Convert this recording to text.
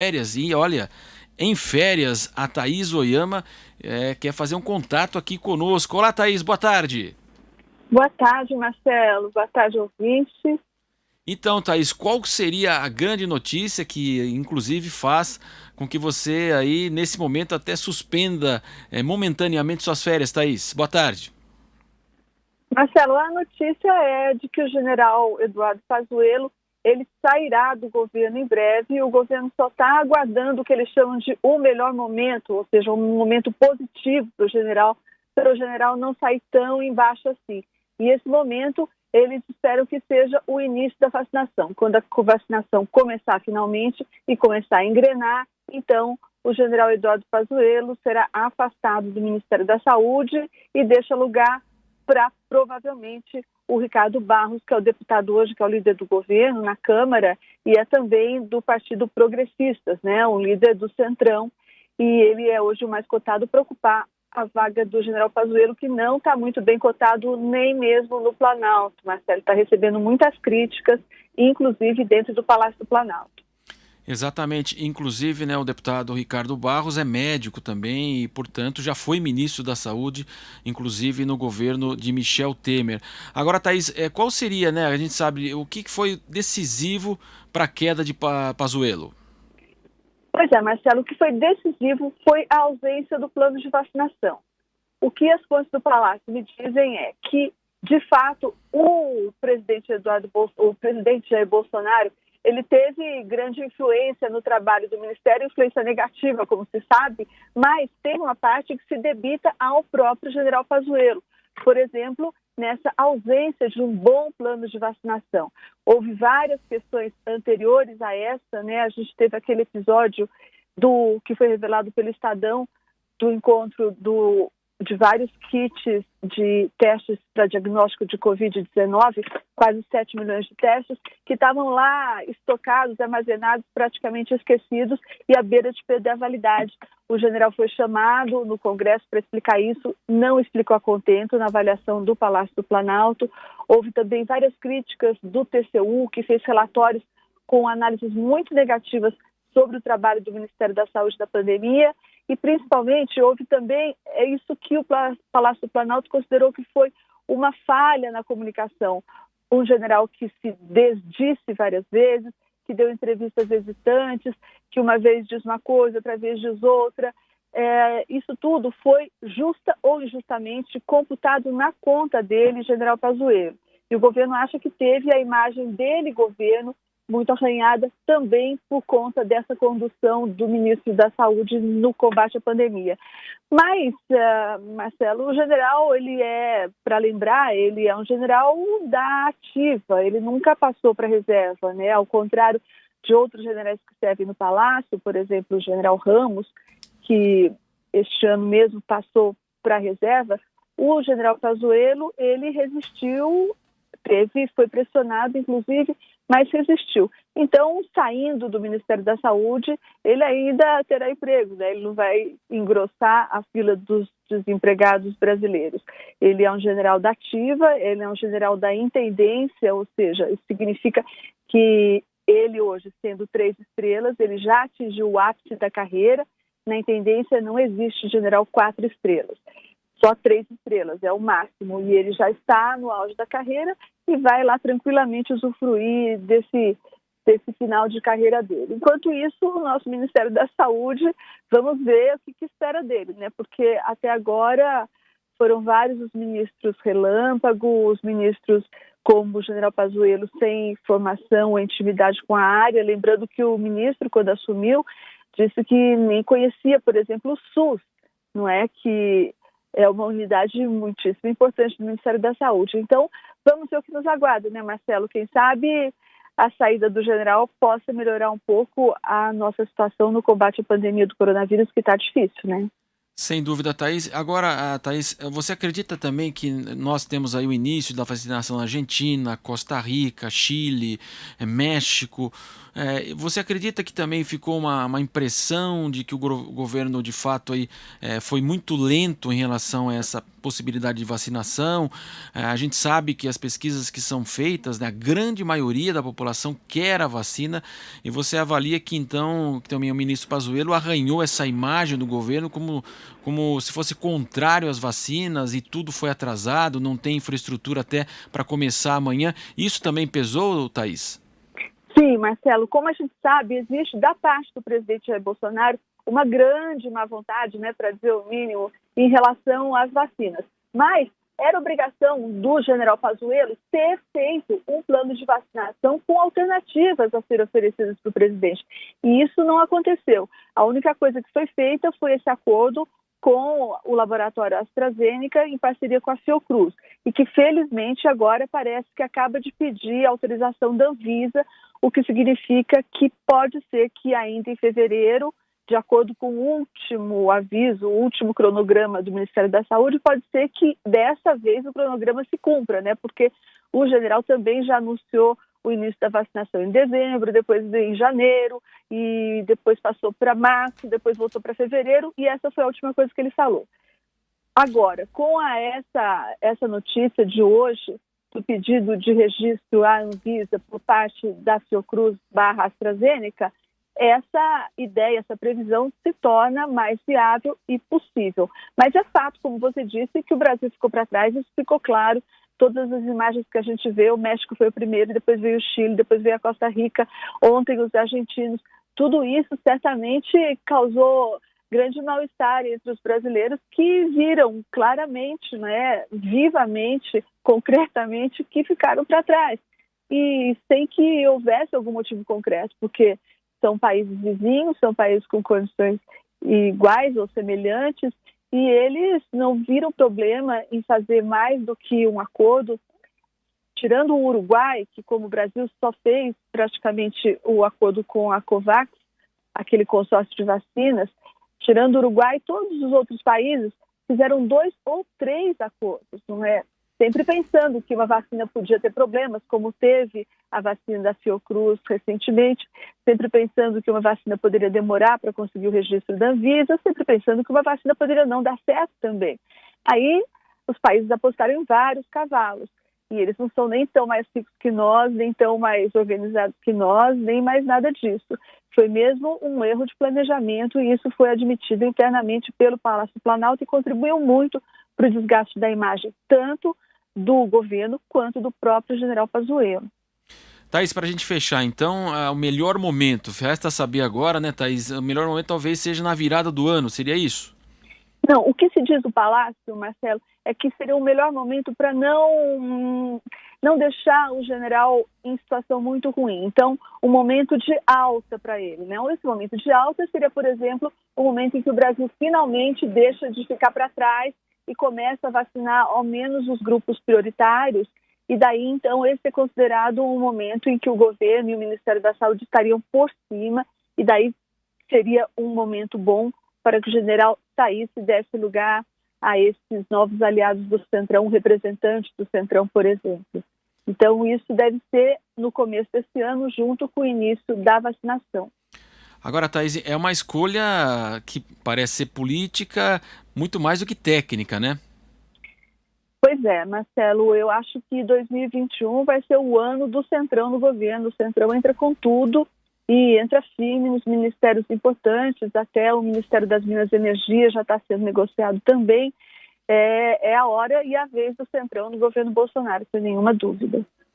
Férias e olha, em férias, a Thaís Oyama quer fazer um contato aqui conosco. Olá, Thaís, boa tarde. Boa tarde, Marcelo. Boa tarde, ouvinte. Então, Thaís, qual seria a grande notícia que, inclusive, faz com que você aí, nesse momento, até suspenda momentaneamente suas férias, Thaís? Boa tarde. Marcelo, a notícia é de que o general Eduardo Pazuello ele sairá do governo em breve e o governo só está aguardando o que eles chamam de o melhor momento, ou seja, um momento positivo para o general não sair tão embaixo assim. E esse momento eles esperam que seja o início da vacinação. Quando a vacinação começar finalmente e começar a engrenar, então o general Eduardo Pazuello será afastado do Ministério da Saúde e deixa lugar para provavelmente o Ricardo Barros, que é o deputado hoje, que é o líder do governo na Câmara e é também do Partido Progressistas, né, um líder do Centrão, e ele é hoje o mais cotado para ocupar a vaga do general Pazuello, que não está muito bem cotado nem mesmo no Planalto. Marcelo está recebendo muitas críticas, inclusive dentro do Palácio do Planalto. Exatamente. Inclusive, né, o deputado Ricardo Barros é médico também e, portanto, já foi ministro da Saúde, inclusive no governo de Michel Temer. Agora, Thaís, qual seria, né? A gente sabe o que foi decisivo para a queda de Pazuello? Pois é, Marcelo, o que foi decisivo foi a ausência do plano de vacinação. O que as fontes do Palácio me dizem é que, de fato, o presidente Jair Bolsonaro, ele teve grande influência no trabalho do Ministério, influência negativa, como se sabe, mas tem uma parte que se debita ao próprio general Pazuello. Por exemplo, nessa ausência de um bom plano de vacinação. Houve várias questões anteriores a essa, né? A gente teve aquele episódio que foi revelado pelo Estadão, do encontro de vários kits de testes para diagnóstico de Covid-19, quase 7 milhões de testes, que estavam lá estocados, armazenados, praticamente esquecidos e à beira de perder a validade. O general foi chamado no Congresso para explicar isso, não explicou a contento na avaliação do Palácio do Planalto. Houve também várias críticas do TCU, que fez relatórios com análises muito negativas sobre o trabalho do Ministério da Saúde da pandemia e, principalmente, houve também isso que o Palácio do Planalto considerou que foi uma falha na comunicação. Um general que se desdisse várias vezes, que deu entrevistas hesitantes, que uma vez diz uma coisa, outra vez diz outra. Isso tudo foi justa ou injustamente computado na conta dele, general Pazuello. E o governo acha que teve a imagem dele, governo, muito arranhada também por conta dessa condução do ministro da Saúde no combate à pandemia. Mas, Marcelo, o general, para lembrar, ele é um general da ativa, ele nunca passou para a reserva, né? Ao contrário de outros generais que servem no Palácio, por exemplo, o general Ramos, que este ano mesmo passou para a reserva, o general Pazuello, ele resistiu, foi pressionado, inclusive, mas resistiu. Então, saindo do Ministério da Saúde, ele ainda terá emprego, né? Ele não vai engrossar a fila dos desempregados brasileiros. Ele é um general da ativa, ele é um general da intendência, ou seja, isso significa que ele hoje, sendo 3 estrelas, ele já atingiu o ápice da carreira. Na intendência não existe general 4 estrelas. Só 3 estrelas, é o máximo, e ele já está no auge da carreira e vai lá tranquilamente usufruir desse final de carreira dele. Enquanto isso, o nosso Ministério da Saúde, vamos ver o que espera dele, né? Porque até agora foram vários os ministros relâmpago, os ministros como o general Pazuello sem formação ou intimidade com a área, lembrando que o ministro, quando assumiu, disse que nem conhecia, por exemplo, o SUS, não é que é uma unidade muitíssimo importante do Ministério da Saúde. Então, vamos ver o que nos aguarda, né, Marcelo? Quem sabe a saída do general possa melhorar um pouco a nossa situação no combate à pandemia do coronavírus, que está difícil, né? Sem dúvida, Thaís. Agora, Thaís, você acredita também que nós temos aí o início da vacinação na Argentina, Costa Rica, Chile, México? Você acredita que também ficou uma impressão de que o governo de fato aí, foi muito lento em relação a essa possibilidade de vacinação? A gente sabe que as pesquisas que são feitas, né, a grande maioria da população quer a vacina, e você avalia que então que também o ministro Pazuello arranhou essa imagem do governo como se fosse contrário às vacinas e tudo foi atrasado, não tem infraestrutura até para começar amanhã. Isso também pesou, Thaís? Sim, Marcelo, como a gente sabe, existe da parte do presidente Jair Bolsonaro uma grande má vontade, né, para dizer o mínimo, em relação às vacinas. Mas era obrigação do general Pazuello ter feito um plano de vacinação com alternativas a serem oferecidas para o presidente. E isso não aconteceu. A única coisa que foi feita foi esse acordo com o laboratório AstraZeneca em parceria com a Fiocruz, e que felizmente agora parece que acaba de pedir autorização da Anvisa, o que significa que pode ser que ainda em fevereiro, de acordo com o último aviso, o último cronograma do Ministério da Saúde, pode ser que dessa vez o cronograma se cumpra, né? Porque o general também já anunciou o início da vacinação em dezembro, depois em janeiro, e depois passou para março, depois voltou para fevereiro, e essa foi a última coisa que ele falou. Agora, com essa notícia de hoje, do pedido de registro à Anvisa por parte da Fiocruz/AstraZeneca, essa ideia, essa previsão se torna mais viável e possível. Mas é fato, como você disse, que o Brasil ficou para trás, isso ficou claro. Todas as imagens que a gente vê, o México foi o primeiro, depois veio o Chile, depois veio a Costa Rica, ontem os argentinos. Tudo isso certamente causou grande mal-estar entre os brasileiros, que viram claramente, né, vivamente, concretamente, que ficaram para trás. E sem que houvesse algum motivo concreto, porque são países vizinhos, são países com condições iguais ou semelhantes, e eles não viram problema em fazer mais do que um acordo, tirando o Uruguai, que como o Brasil só fez praticamente o acordo com a COVAX, aquele consórcio de vacinas. Tirando o Uruguai, todos os outros países fizeram 2 ou 3 acordos, não é? Sempre pensando que uma vacina podia ter problemas, como teve a vacina da Fiocruz recentemente, sempre pensando que uma vacina poderia demorar para conseguir o registro da Anvisa, sempre pensando que uma vacina poderia não dar certo também. Aí os países apostaram em vários cavalos, e eles não são nem tão mais ricos que nós, nem tão mais organizados que nós, nem mais nada disso. Foi mesmo um erro de planejamento, e isso foi admitido internamente pelo Palácio Planalto e contribuiu muito para o desgaste da imagem, tanto do governo quanto do próprio general Pazuello. Thaís, para a gente fechar, então, o melhor momento, resta saber agora, né, Thaís, o melhor momento talvez seja na virada do ano, seria isso? Não, o que se diz do Palácio, Marcelo, é que seria o melhor momento para não deixar o general em situação muito ruim. Então, um momento de alta para ele, né? Esse momento de alta seria, por exemplo, o momento em que o Brasil finalmente deixa de ficar para trás e começa a vacinar ao menos os grupos prioritários, e daí, então, esse é considerado um momento em que o governo e o Ministério da Saúde estariam por cima, e daí seria um momento bom para que o general saísse e desse lugar a esses novos aliados do Centrão, representantes do Centrão, por exemplo. Então, isso deve ser no começo desse ano, junto com o início da vacinação. Agora, Thaís, é uma escolha que parece ser política muito mais do que técnica, né? Pois é, Marcelo, eu acho que 2021 vai ser o ano do Centrão no governo. O Centrão entra com tudo e entra firme nos ministérios importantes, até o Ministério das Minas e Energia já está sendo negociado também. É a hora e a vez do Centrão no governo Bolsonaro, sem nenhuma dúvida.